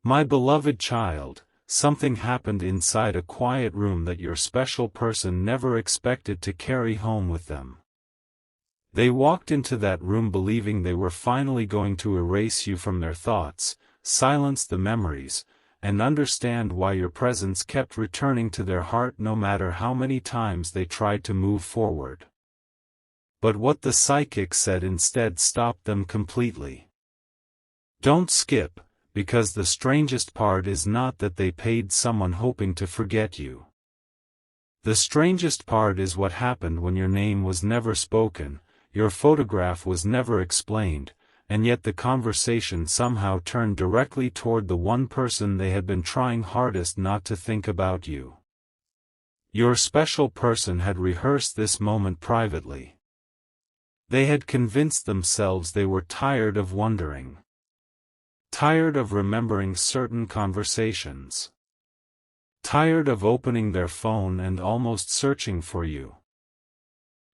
My beloved child, something happened inside a quiet room that your special person never expected to carry home with them. They walked into that room believing they were finally going to erase you from their thoughts, silence the memories, and understand why your presence kept returning to their heart no matter how many times they tried to move forward. But what the psychic said instead stopped them completely. Don't skip, because the strangest part is not that they paid someone hoping to forget you. The strangest part is what happened when your name was never spoken, your photograph was never explained, and yet the conversation somehow turned directly toward the one person they had been trying hardest not to think about you. Your special person had rehearsed this moment privately. They had convinced themselves they were tired of wondering. Tired of remembering certain conversations. Tired of opening their phone and almost searching for you.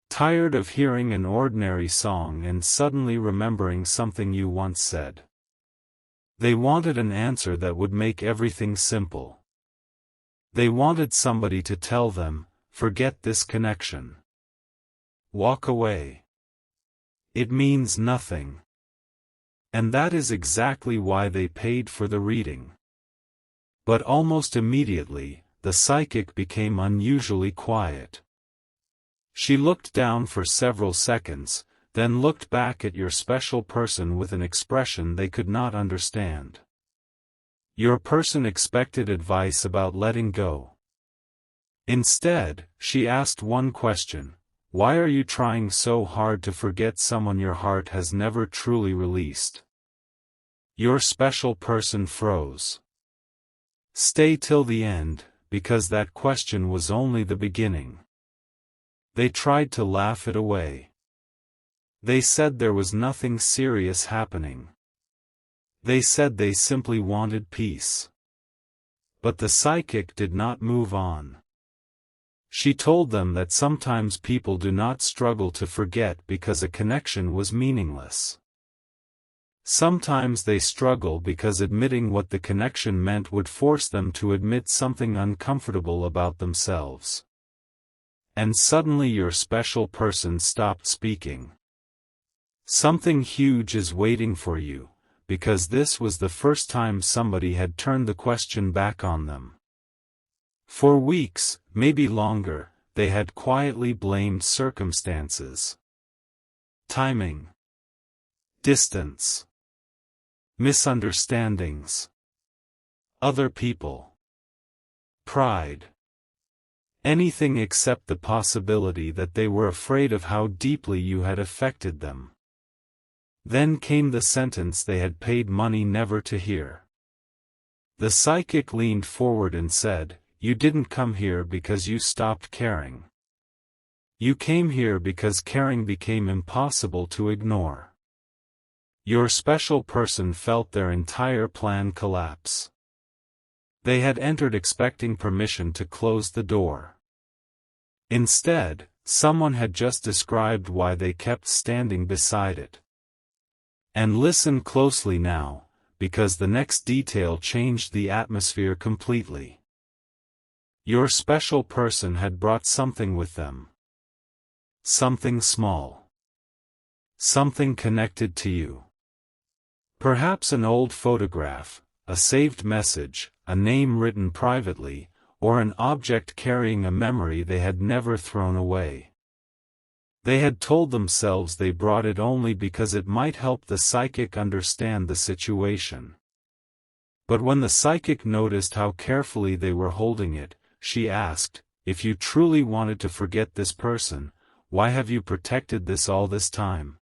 Tired of hearing an ordinary song and suddenly remembering something you once said. They wanted an answer that would make everything simple. They wanted somebody to tell them, forget this connection. Walk away. It means nothing. And that is exactly why they paid for the reading. But almost immediately, the psychic became unusually quiet. She looked down for several seconds, then looked back at your special person with an expression they could not understand. Your person expected advice about letting go. Instead, she asked one question: why are you trying so hard to forget someone your heart has never truly released? Your special person froze. Stay till the end, because that question was only the beginning. They tried to laugh it away. They said there was nothing serious happening. They said they simply wanted peace. But the psychic did not move on. She told them that sometimes people do not struggle to forget because a connection was meaningless. Sometimes they struggle because admitting what the connection meant would force them to admit something uncomfortable about themselves. And suddenly your special person stopped speaking. Something huge is waiting for you, because this was the first time somebody had turned the question back on them. For weeks, maybe longer, they had quietly blamed circumstances. Timing. Distance. Misunderstandings. Other people. Pride. Anything except the possibility that they were afraid of how deeply you had affected them. Then came the sentence they had paid money never to hear. The psychic leaned forward and said, "You didn't come here because you stopped caring. You came here because caring became impossible to ignore." Your special person felt their entire plan collapse. They had entered expecting permission to close the door. Instead, someone had just described why they kept standing beside it. And listen closely now, because the next detail changed the atmosphere completely. Your special person had brought something with them. Something small. Something connected to you. Perhaps an old photograph, a saved message, a name written privately, or an object carrying a memory they had never thrown away. They had told themselves they brought it only because it might help the psychic understand the situation. But when the psychic noticed how carefully they were holding it, she asked, "If you truly wanted to forget this person, why have you protected this all this time?"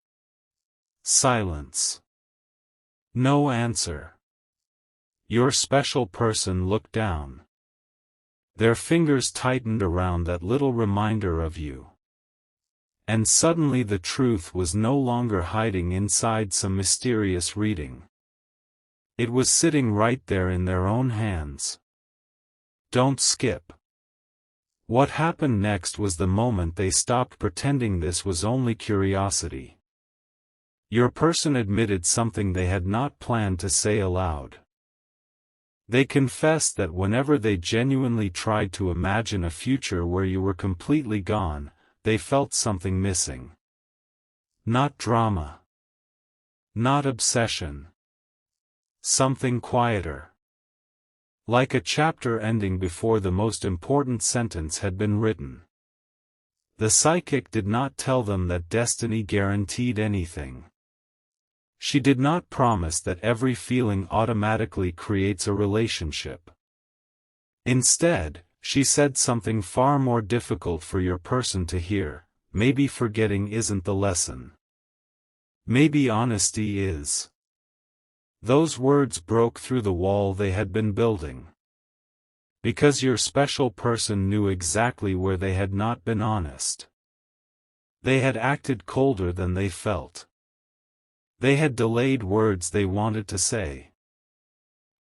Silence. No answer. Your special person looked down. Their fingers tightened around that little reminder of you. And suddenly the truth was no longer hiding inside some mysterious reading. It was sitting right there in their own hands. Don't skip. What happened next was the moment they stopped pretending this was only curiosity. Your person admitted something they had not planned to say aloud. They confessed that whenever they genuinely tried to imagine a future where you were completely gone, they felt something missing. Not drama. Not obsession. Something quieter. Like a chapter ending before the most important sentence had been written. The psychic did not tell them that destiny guaranteed anything. She did not promise that every feeling automatically creates a relationship. Instead, she said something far more difficult for your person to hear: maybe forgetting isn't the lesson. Maybe honesty is. Those words broke through the wall they had been building. Because your special person knew exactly where they had not been honest. They had acted colder than they felt. They had delayed words they wanted to say.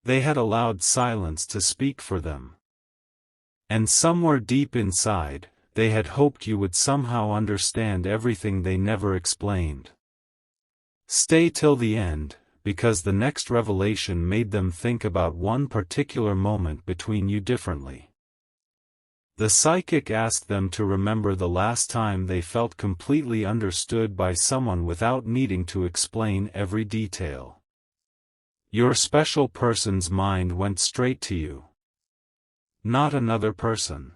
They had allowed silence to speak for them. And somewhere deep inside, they had hoped you would somehow understand everything they never explained. Stay till the end, because the next revelation made them think about one particular moment between you differently. The psychic asked them to remember the last time they felt completely understood by someone without needing to explain every detail. Your special person's mind went straight to you. Not another person.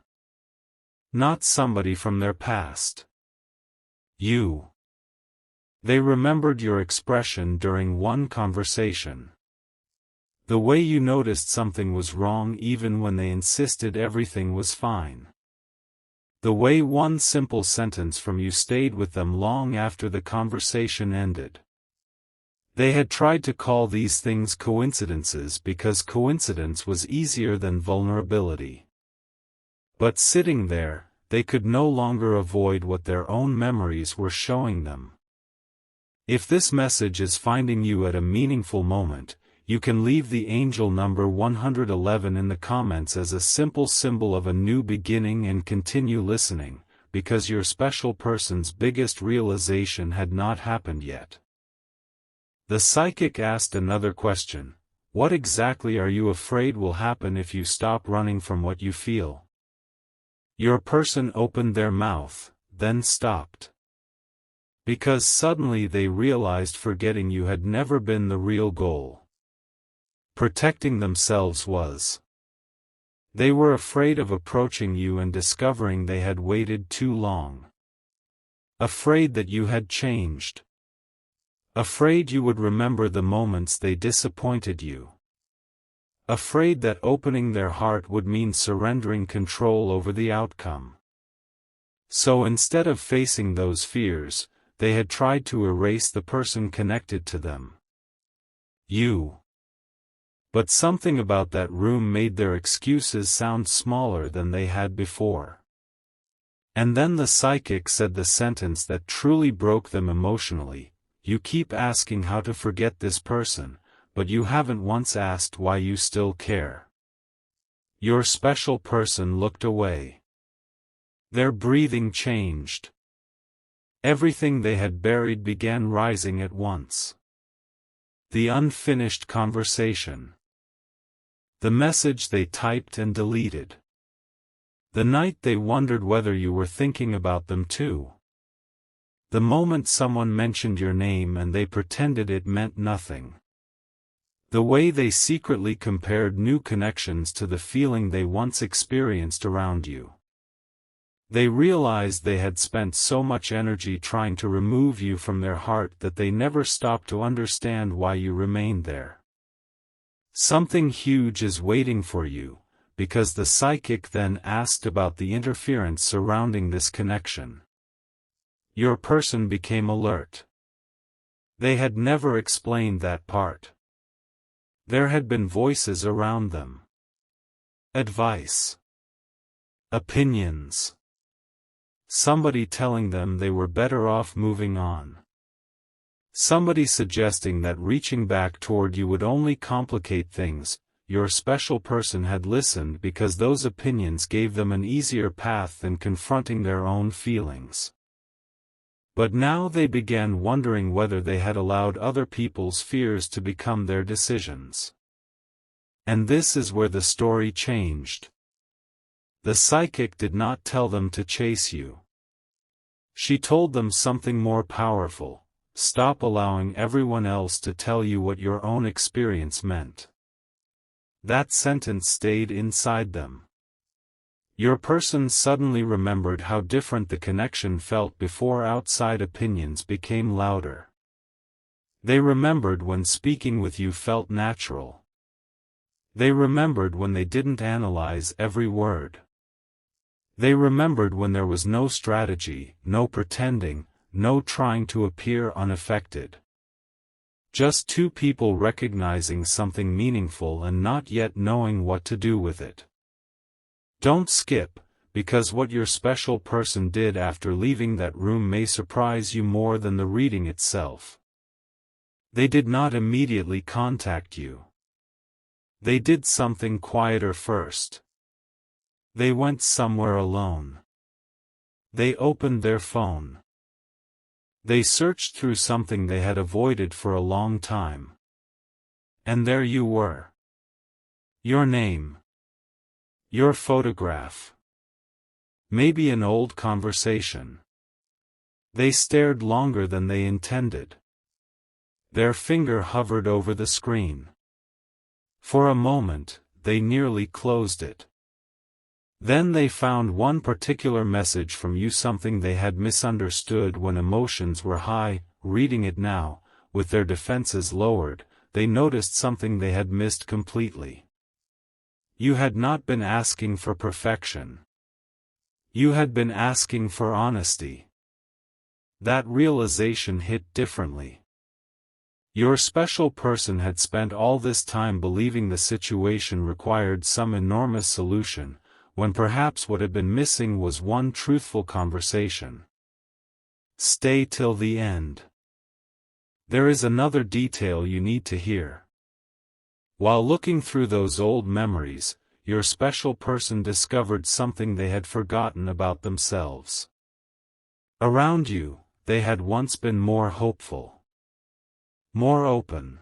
Not somebody from their past. You. They remembered your expression during one conversation. The way you noticed something was wrong even when they insisted everything was fine. The way one simple sentence from you stayed with them long after the conversation ended. They had tried to call these things coincidences because coincidence was easier than vulnerability. But sitting there, they could no longer avoid what their own memories were showing them. If this message is finding you at a meaningful moment, you can leave the angel number 111 in the comments as a simple symbol of a new beginning and continue listening, because your special person's biggest realization had not happened yet. The psychic asked another question: what exactly are you afraid will happen if you stop running from what you feel? Your person opened their mouth, then stopped. Because suddenly they realized forgetting you had never been the real goal. Protecting themselves was. They were afraid of approaching you and discovering they had waited too long. Afraid that you had changed. Afraid you would remember the moments they disappointed you. Afraid that opening their heart would mean surrendering control over the outcome. So instead of facing those fears, they had tried to erase the person connected to them. You. But something about that room made their excuses sound smaller than they had before. And then the psychic said the sentence that truly broke them emotionally: you keep asking how to forget this person, but you haven't once asked why you still care. Your special person looked away. Their breathing changed. Everything they had buried began rising at once. The unfinished conversation. The message they typed and deleted. The night they wondered whether you were thinking about them too. The moment someone mentioned your name and they pretended it meant nothing. The way they secretly compared new connections to the feeling they once experienced around you. They realized they had spent so much energy trying to remove you from their heart that they never stopped to understand why you remained there. Something huge is waiting for you, because the psychic then asked about the interference surrounding this connection. Your person became alert. They had never explained that part. There had been voices around them. Advice. Opinions. Somebody telling them they were better off moving on. Somebody suggesting that reaching back toward you would only complicate things. Your special person had listened because those opinions gave them an easier path than confronting their own feelings. But now they began wondering whether they had allowed other people's fears to become their decisions. And this is where the story changed. The psychic did not tell them to chase you. She told them something more powerful: stop allowing everyone else to tell you what your own experience meant. That sentence stayed inside them. Your person suddenly remembered how different the connection felt before outside opinions became louder. They remembered when speaking with you felt natural. They remembered when they didn't analyze every word. They remembered when there was no strategy, no pretending, no trying to appear unaffected. Just two people recognizing something meaningful and not yet knowing what to do with it. Don't skip, because what your special person did after leaving that room may surprise you more than the reading itself. They did not immediately contact you. They did something quieter first. They went somewhere alone. They opened their phone. They searched through something they had avoided for a long time. And there you were. Your name. Your photograph. Maybe an old conversation. They stared longer than they intended. Their finger hovered over the screen. For a moment, they nearly closed it. Then they found one particular message from you, something they had misunderstood when emotions were high. Reading it now, with their defenses lowered, they noticed something they had missed completely. You had not been asking for perfection. You had been asking for honesty. That realization hit differently. Your special person had spent all this time believing the situation required some enormous solution, when perhaps what had been missing was one truthful conversation. Stay till the end. There is another detail you need to hear. While looking through those old memories, your special person discovered something they had forgotten about themselves. Around you, they had once been more hopeful, more open,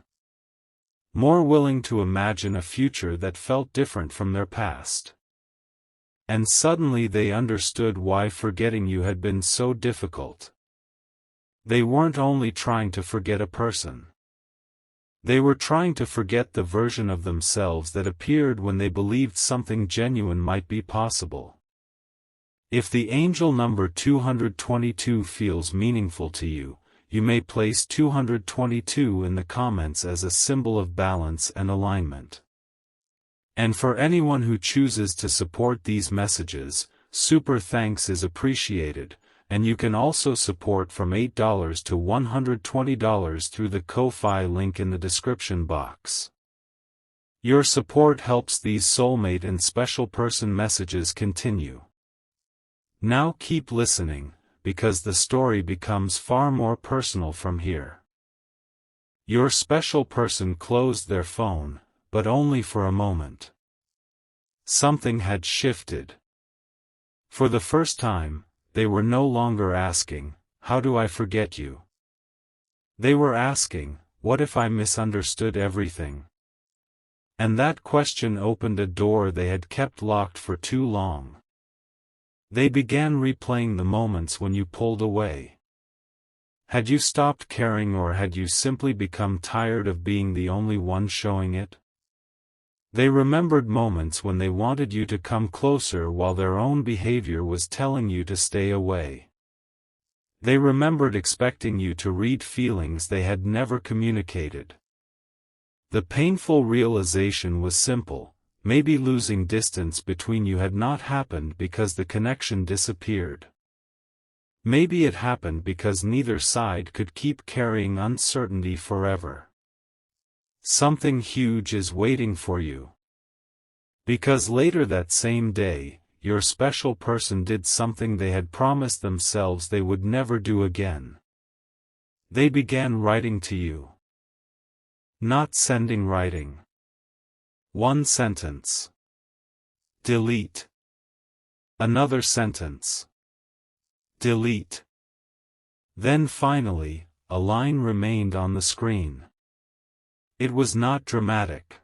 more willing to imagine a future that felt different from their past. And suddenly they understood why forgetting you had been so difficult. They weren't only trying to forget a person. They were trying to forget the version of themselves that appeared when they believed something genuine might be possible. If the angel number 222 feels meaningful to you, you may place 222 in the comments as a symbol of balance and alignment. And for anyone who chooses to support these messages, super thanks is appreciated, and you can also support from $8 to $120 through the Ko-Fi link in the description box. Your support helps these soulmate and special person messages continue. Now keep listening, because the story becomes far more personal from here. Your special person closed their phone, but only for a moment. Something had shifted. For the first time, they were no longer asking, "How do I forget you?" They were asking, "What if I misunderstood everything?" And that question opened a door they had kept locked for too long. They began replaying the moments when you pulled away. Had you stopped caring, or had you simply become tired of being the only one showing it? They remembered moments when they wanted you to come closer while their own behavior was telling you to stay away. They remembered expecting you to read feelings they had never communicated. The painful realization was simple: maybe losing distance between you had not happened because the connection disappeared. Maybe it happened because neither side could keep carrying uncertainty forever. Something huge is waiting for you. Because later that same day, your special person did something they had promised themselves they would never do again. They began writing to you. Not sending writing. One sentence. Delete. Another sentence. Delete. Then finally, a line remained on the screen. It was not dramatic.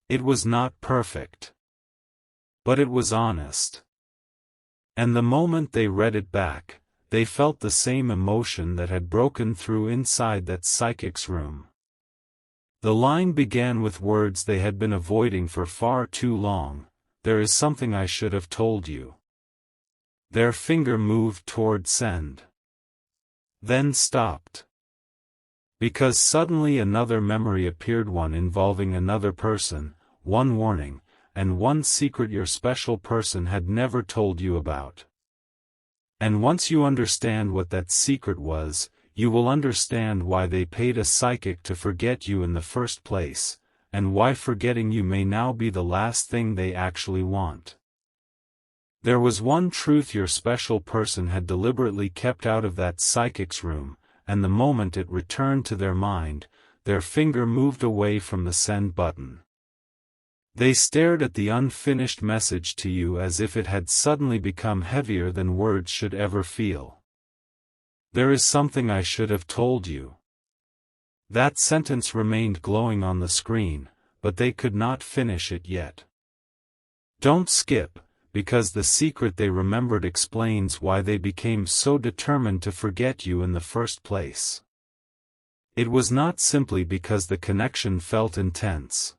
It was not perfect. But it was honest. And the moment they read it back, they felt the same emotion that had broken through inside that psychic's room. The line began with words they had been avoiding for far too long. There is something I should have told you. Their finger moved toward send. Then stopped. Because suddenly another memory appeared, one involving another person, one warning, and one secret your special person had never told you about. And once you understand what that secret was, you will understand why they paid a psychic to forget you in the first place, and why forgetting you may now be the last thing they actually want. There was one truth your special person had deliberately kept out of that psychic's room, and the moment it returned to their mind, their finger moved away from the send button. They stared at the unfinished message to you as if it had suddenly become heavier than words should ever feel. There is something I should have told you. That sentence remained glowing on the screen, but they could not finish it yet. Don't skip, because the secret they remembered explains why they became so determined to forget you in the first place. It was not simply because the connection felt intense.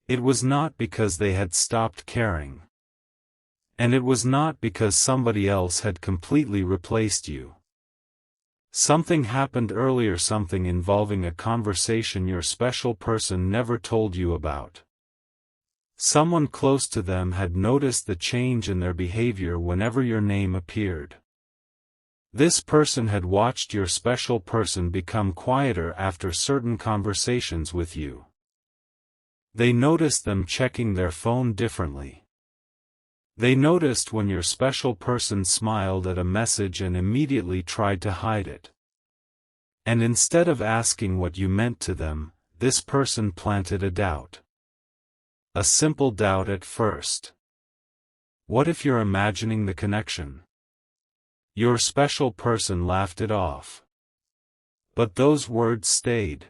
It was not because they had stopped caring. And it was not because somebody else had completely replaced you. Something happened earlier, something involving a conversation your special person never told you about. Someone close to them had noticed the change in their behavior whenever your name appeared. This person had watched your special person become quieter after certain conversations with you. They noticed them checking their phone differently. They noticed when your special person smiled at a message and immediately tried to hide it. And instead of asking what you meant to them, this person planted a doubt. A simple doubt at first. What if you're imagining the connection? Your special person laughed it off. But those words stayed.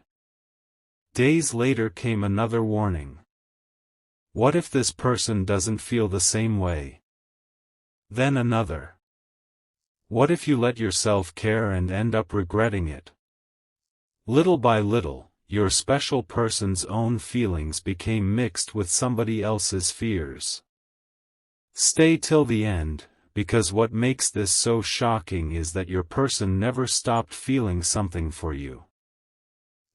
Days later came another warning. What if this person doesn't feel the same way? Then another. What if you let yourself care and end up regretting it? Little by little, your special person's own feelings became mixed with somebody else's fears. Stay till the end, because what makes this so shocking is that your person never stopped feeling something for you.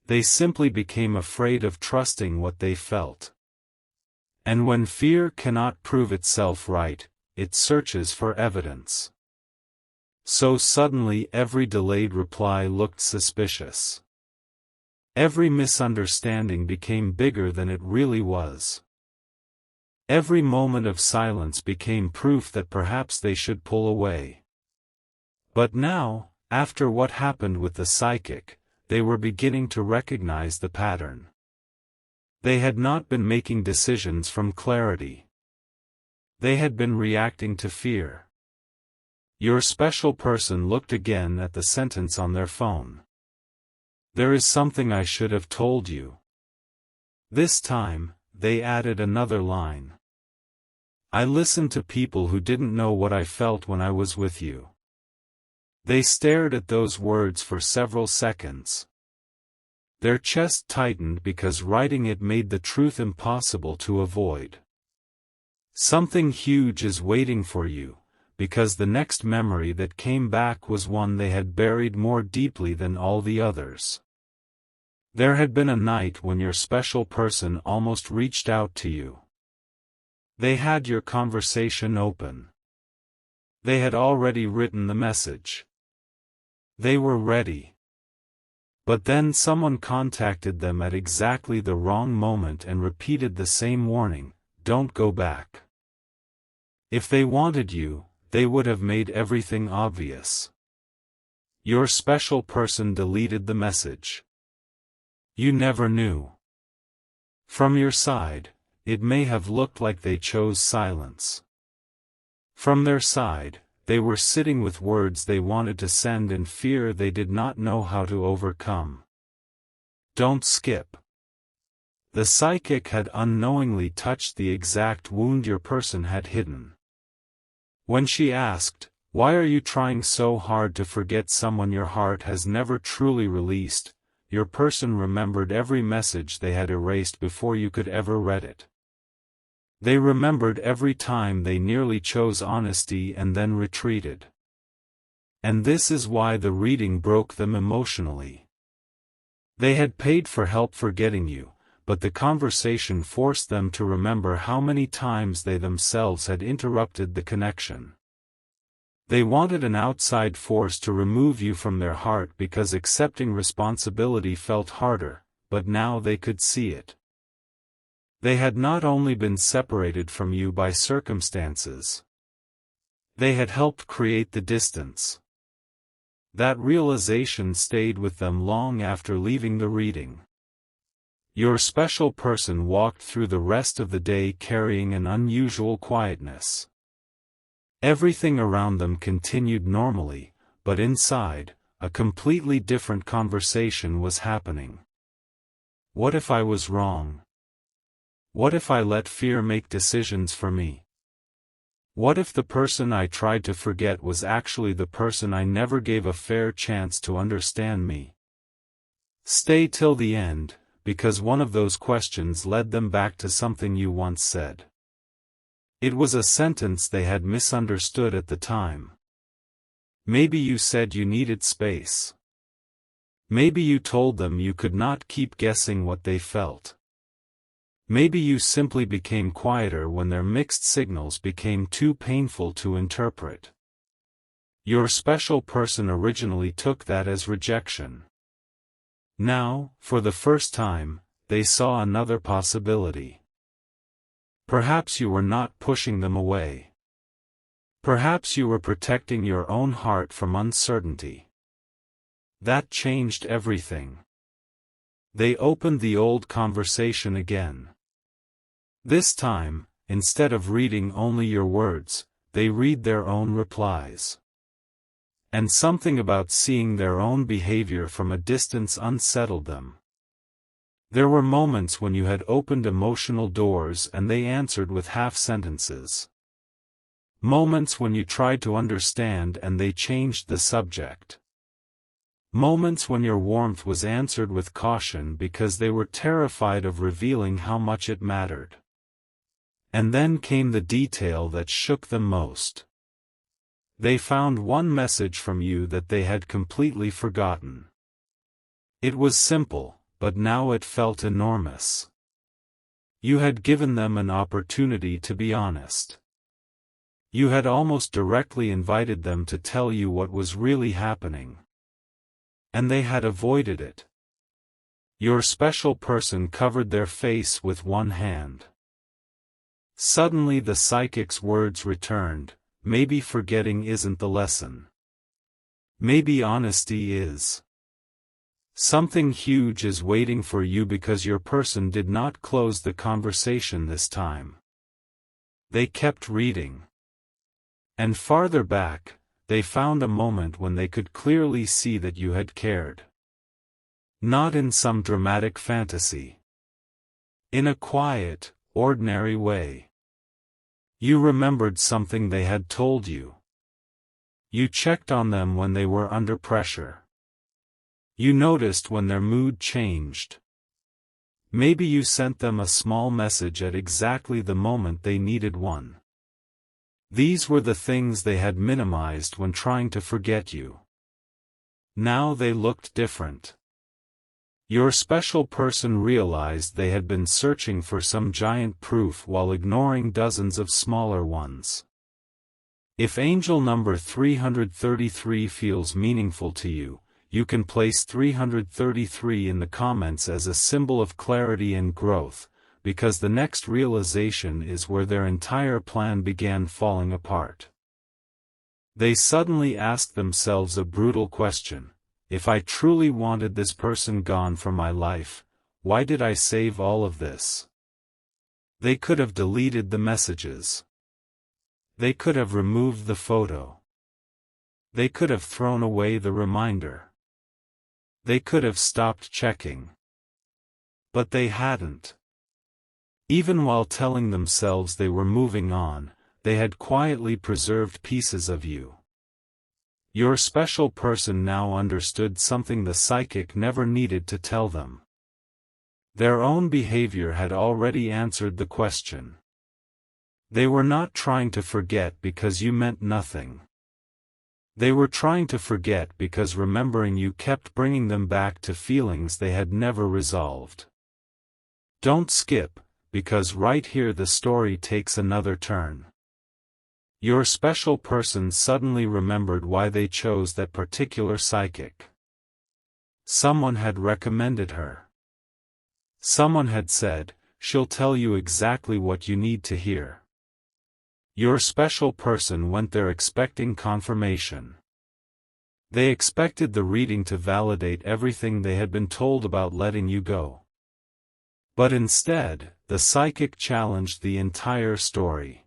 They simply became afraid of trusting what they felt. And when fear cannot prove itself right, it searches for evidence. So suddenly every delayed reply looked suspicious. Every misunderstanding became bigger than it really was. Every moment of silence became proof that perhaps they should pull away. But now, after what happened with the psychic, they were beginning to recognize the pattern. They had not been making decisions from clarity. They had been reacting to fear. Your special person looked again at the sentence on their phone. There is something I should have told you. This time, they added another line. I listened to people who didn't know what I felt when I was with you. They stared at those words for several seconds. Their chest tightened because writing it made the truth impossible to avoid. Something huge is waiting for you, because the next memory that came back was one they had buried more deeply than all the others. There had been a night when your special person almost reached out to you. They had your conversation open. They had already written the message. They were ready. But then someone contacted them at exactly the wrong moment and repeated the same warning, don't go back. If they wanted you, they would have made everything obvious. Your special person deleted the message. You never knew. From your side, it may have looked like they chose silence. From their side, they were sitting with words they wanted to send and fear they did not know how to overcome. Don't skip. The psychic had unknowingly touched the exact wound your person had hidden. When she asked, "Why are you trying so hard to forget someone your heart has never truly released?" your person remembered every message they had erased before you could ever read it. They remembered every time they nearly chose honesty and then retreated. And this is why the reading broke them emotionally. They had paid for help forgetting you, but the conversation forced them to remember how many times they themselves had interrupted the connection. They wanted an outside force to remove you from their heart because accepting responsibility felt harder, but now they could see it. They had not only been separated from you by circumstances. They had helped create the distance. That realization stayed with them long after leaving the reading. Your special person walked through the rest of the day carrying an unusual quietness. Everything around them continued normally, but inside, a completely different conversation was happening. What if I was wrong? What if I let fear make decisions for me? What if the person I tried to forget was actually the person I never gave a fair chance to understand me? Stay till the end, because one of those questions led them back to something you once said. It was a sentence they had misunderstood at the time. Maybe you said you needed space. Maybe you told them you could not keep guessing what they felt. Maybe you simply became quieter when their mixed signals became too painful to interpret. Your special person originally took that as rejection. Now, for the first time, they saw another possibility. Perhaps you were not pushing them away. Perhaps you were protecting your own heart from uncertainty. That changed everything. They opened the old conversation again. This time, instead of reading only your words, they read their own replies. And something about seeing their own behavior from a distance unsettled them. There were moments when you had opened emotional doors and they answered with half sentences. Moments when you tried to understand and they changed the subject. Moments when your warmth was answered with caution because they were terrified of revealing how much it mattered. And then came the detail that shook them most. They found one message from you that they had completely forgotten. It was simple, but now it felt enormous. You had given them an opportunity to be honest. You had almost directly invited them to tell you what was really happening. And they had avoided it. Your special person covered their face with one hand. Suddenly the psychic's words returned, maybe forgetting isn't the lesson. Maybe honesty is. Something huge is waiting for you because your person did not close the conversation this time. They kept reading. And farther back, they found a moment when they could clearly see that you had cared. Not in some dramatic fantasy. In a quiet, ordinary way. You remembered something they had told you. You checked on them when they were under pressure. You noticed when their mood changed. Maybe you sent them a small message at exactly the moment they needed one. These were the things they had minimized when trying to forget you. Now they looked different. Your special person realized they had been searching for some giant proof while ignoring dozens of smaller ones. If angel number 333 feels meaningful to you, you can place 333 in the comments as a symbol of clarity and growth, because the next realization is where their entire plan began falling apart. They suddenly asked themselves a brutal question: if I truly wanted this person gone from my life, why did I save all of this? They could have deleted the messages. They could have removed the photo. They could have thrown away the reminder. They could have stopped checking. But they hadn't. Even while telling themselves they were moving on, they had quietly preserved pieces of you. Your special person now understood something the psychic never needed to tell them. Their own behavior had already answered the question. They were not trying to forget because you meant nothing. They were trying to forget because remembering you kept bringing them back to feelings they had never resolved. Don't skip, because right here the story takes another turn. Your special person suddenly remembered why they chose that particular psychic. Someone had recommended her. Someone had said, "She'll tell you exactly what you need to hear." Your special person went there expecting confirmation. They expected the reading to validate everything they had been told about letting you go. But instead, the psychic challenged the entire story.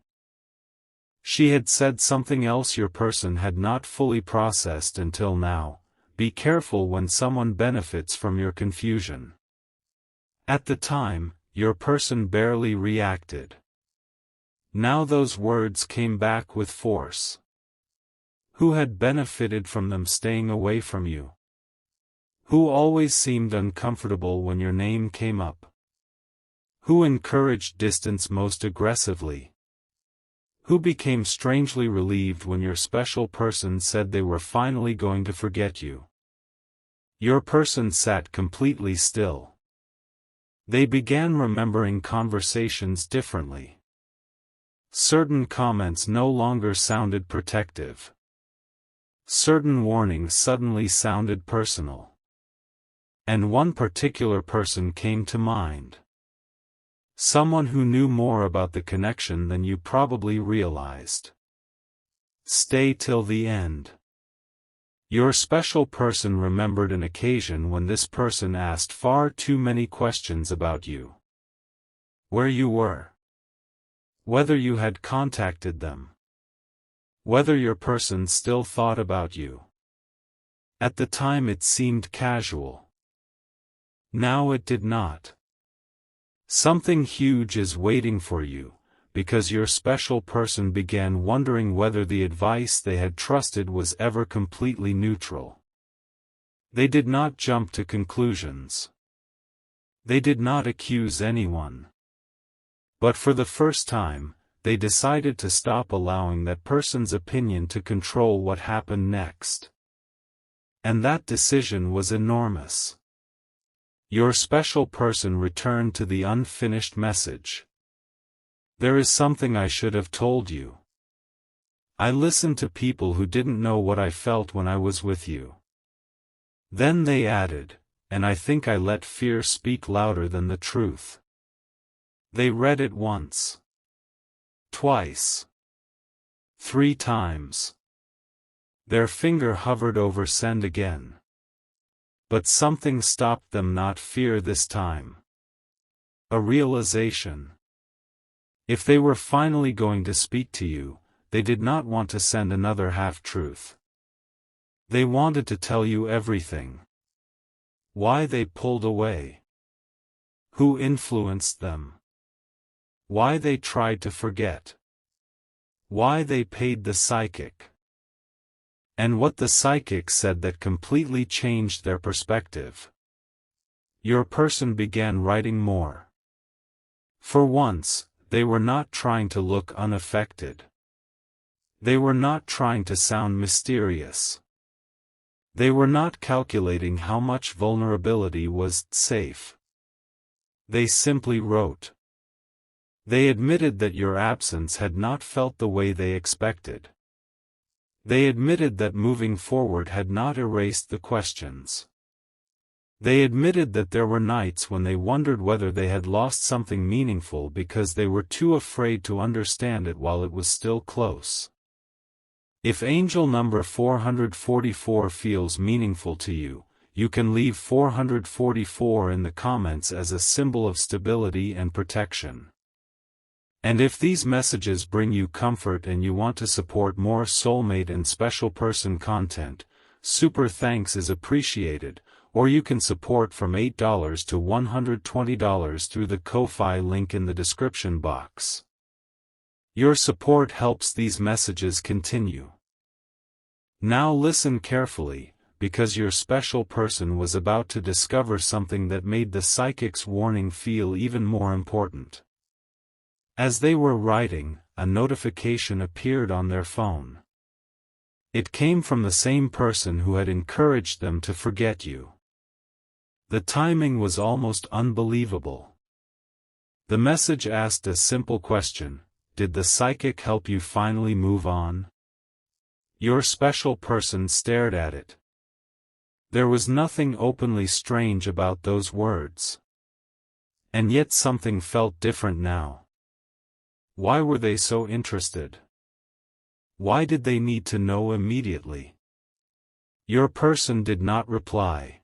She had said something else your person had not fully processed until now: be careful when someone benefits from your confusion. At the time, your person barely reacted. Now those words came back with force. Who had benefited from them staying away from you? Who always seemed uncomfortable when your name came up? Who encouraged distance most aggressively? Who became strangely relieved when your special person said they were finally going to forget you? Your person sat completely still. They began remembering conversations differently. Certain comments no longer sounded protective. Certain warnings suddenly sounded personal. And one particular person came to mind. Someone who knew more about the connection than you probably realized. Stay till the end. Your special person remembered an occasion when this person asked far too many questions about you. Where you were. Whether you had contacted them. Whether your person still thought about you. At the time it seemed casual. Now it did not. Something huge is waiting for you, because your special person began wondering whether the advice they had trusted was ever completely neutral. They did not jump to conclusions. They did not accuse anyone. But for the first time, they decided to stop allowing that person's opinion to control what happened next. And that decision was enormous. Your special person returned to the unfinished message. There is something I should have told you. I listened to people who didn't know what I felt when I was with you. Then they added, and I think I let fear speak louder than the truth. They read it once. Twice. 3 times. Their finger hovered over send again. But something stopped them, not fear this time. A realization. If they were finally going to speak to you, they did not want to send another half-truth. They wanted to tell you everything. Why they pulled away. Who influenced them. Why they tried to forget. Why they paid the psychic. And what the psychic said that completely changed their perspective. Your person began writing more. For once, they were not trying to look unaffected. They were not trying to sound mysterious. They were not calculating how much vulnerability was safe. They simply wrote. They admitted that your absence had not felt the way they expected. They admitted that moving forward had not erased the questions. They admitted that there were nights when they wondered whether they had lost something meaningful because they were too afraid to understand it while it was still close. If angel number 444 feels meaningful to you, you can leave 444 in the comments as a symbol of stability and protection. And if these messages bring you comfort and you want to support more soulmate and special person content, super thanks is appreciated, Or you can support from $8 to $120 through the Ko-fi link in the description box. Your support helps these messages continue. Now listen carefully, because your special person was about to discover something that made the psychic's warning feel even more important. As they were writing, a notification appeared on their phone. It came from the same person who had encouraged them to forget you. The timing was almost unbelievable. The message asked a simple question: did the psychic help you finally move on? Your special person stared at it. There was nothing openly strange about those words. And yet something felt different now. Why were they so interested? Why did they need to know immediately? Your person did not reply.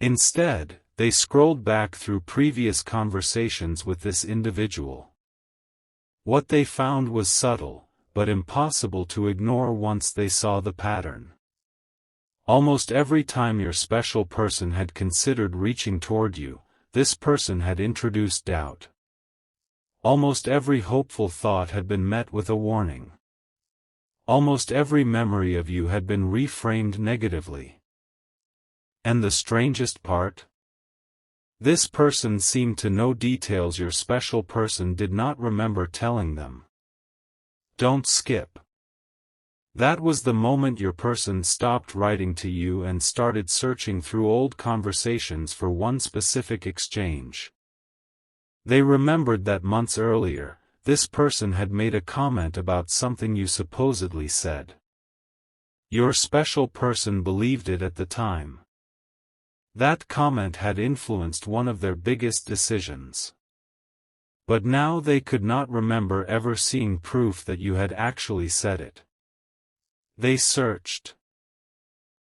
Instead, they scrolled back through previous conversations with this individual. What they found was subtle, but impossible to ignore once they saw the pattern. Almost every time your special person had considered reaching toward you, this person had introduced doubt. Almost every hopeful thought had been met with a warning. Almost every memory of you had been reframed negatively. And the strangest part? This person seemed to know details your special person did not remember telling them. Don't skip. That was the moment your person stopped writing to you and started searching through old conversations for one specific exchange. They remembered that months earlier, this person had made a comment about something you supposedly said. Your special person believed it at the time. That comment had influenced one of their biggest decisions. But now they could not remember ever seeing proof that you had actually said it. They searched.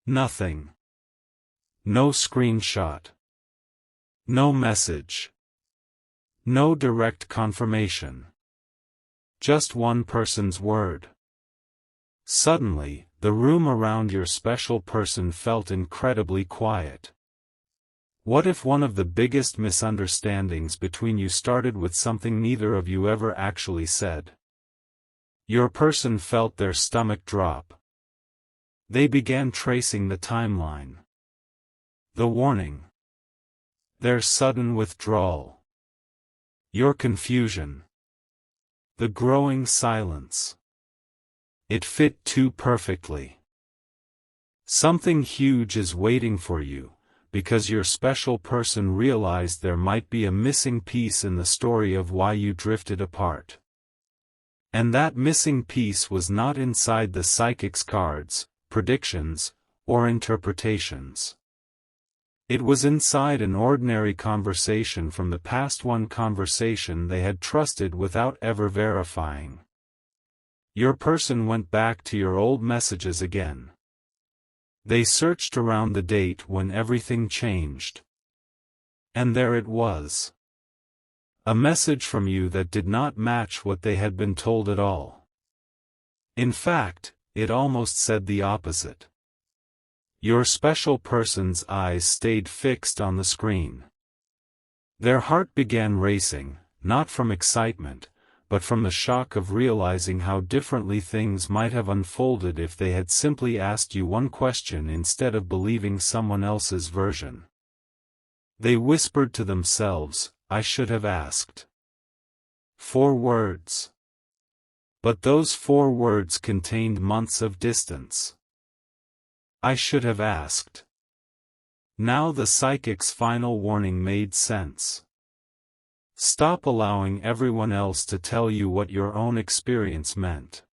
Nothing. No screenshot. No message. No direct confirmation. Just one person's word. Suddenly, the room around your special person felt incredibly quiet. What if one of the biggest misunderstandings between you started with something neither of you ever actually said? Your person felt their stomach drop. They began tracing the timeline. The warning. Their sudden withdrawal. Your confusion. The growing silence. It fit too perfectly. Something huge is waiting for you, because your special person realized there might be a missing piece in the story of why you drifted apart. And that missing piece was not inside the psychic's cards, predictions, or interpretations. It was inside an ordinary conversation from the past, one conversation they had trusted without ever verifying. Your person went back to your old messages again. They searched around the date when everything changed. And there it was. A message from you that did not match what they had been told at all. In fact, it almost said the opposite. Your special person's eyes stayed fixed on the screen. Their heart began racing, not from excitement, but from the shock of realizing how differently things might have unfolded if they had simply asked you one question instead of believing someone else's version. They whispered to themselves, "I should have asked." 4 words. But those 4 words contained months of distance. I should have asked. Now the psychic's final warning made sense. Stop allowing everyone else to tell you what your own experience meant.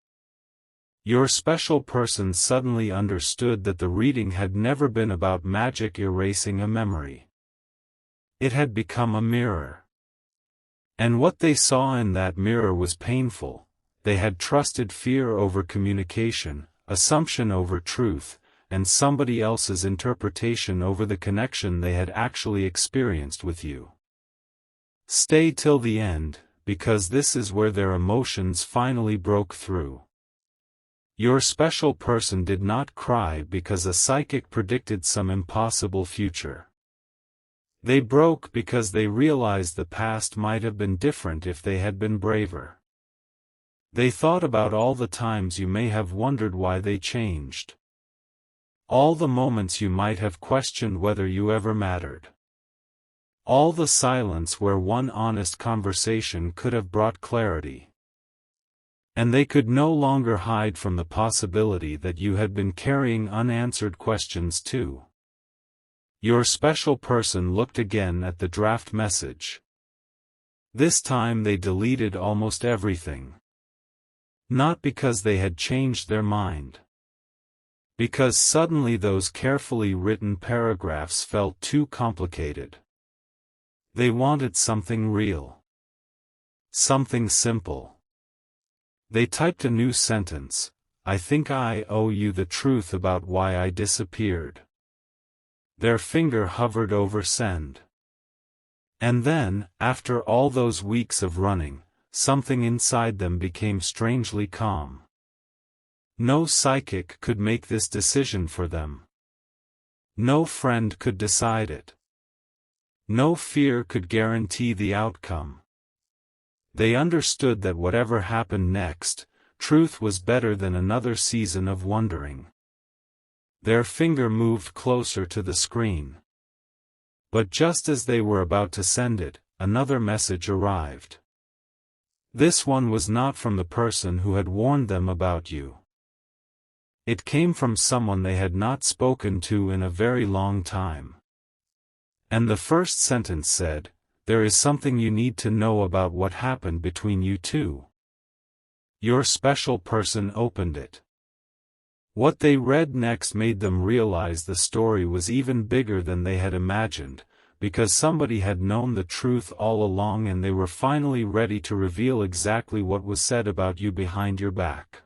Your special person suddenly understood that the reading had never been about magic erasing a memory. It had become a mirror. And what they saw in that mirror was painful. They had trusted fear over communication, assumption over truth, and somebody else's interpretation over the connection they had actually experienced with you. Stay till the end, because this is where their emotions finally broke through. Your special person did not cry because a psychic predicted some impossible future. They broke because they realized the past might have been different if they had been braver. They thought about all the times you may have wondered why they changed. All the moments you might have questioned whether you ever mattered. All the silence where one honest conversation could have brought clarity. And they could no longer hide from the possibility that you had been carrying unanswered questions too. Your special person looked again at the draft message. This time they deleted almost everything. Not because they had changed their mind. Because suddenly those carefully written paragraphs felt too complicated. They wanted something real. Something simple. They typed a new sentence: "I think I owe you the truth about why I disappeared." Their finger hovered over send. And then, after all those weeks of running, something inside them became strangely calm. No psychic could make this decision for them. No friend could decide it. No fear could guarantee the outcome. They understood that whatever happened next, truth was better than another season of wondering. Their finger moved closer to the screen. But just as they were about to send it, another message arrived. This one was not from the person who had warned them about you. It came from someone they had not spoken to in a very long time. And the first sentence said, "There is something you need to know about what happened between you two." Your special person opened it. What they read next made them realize the story was even bigger than they had imagined, because somebody had known the truth all along and they were finally ready to reveal exactly what was said about you behind your back.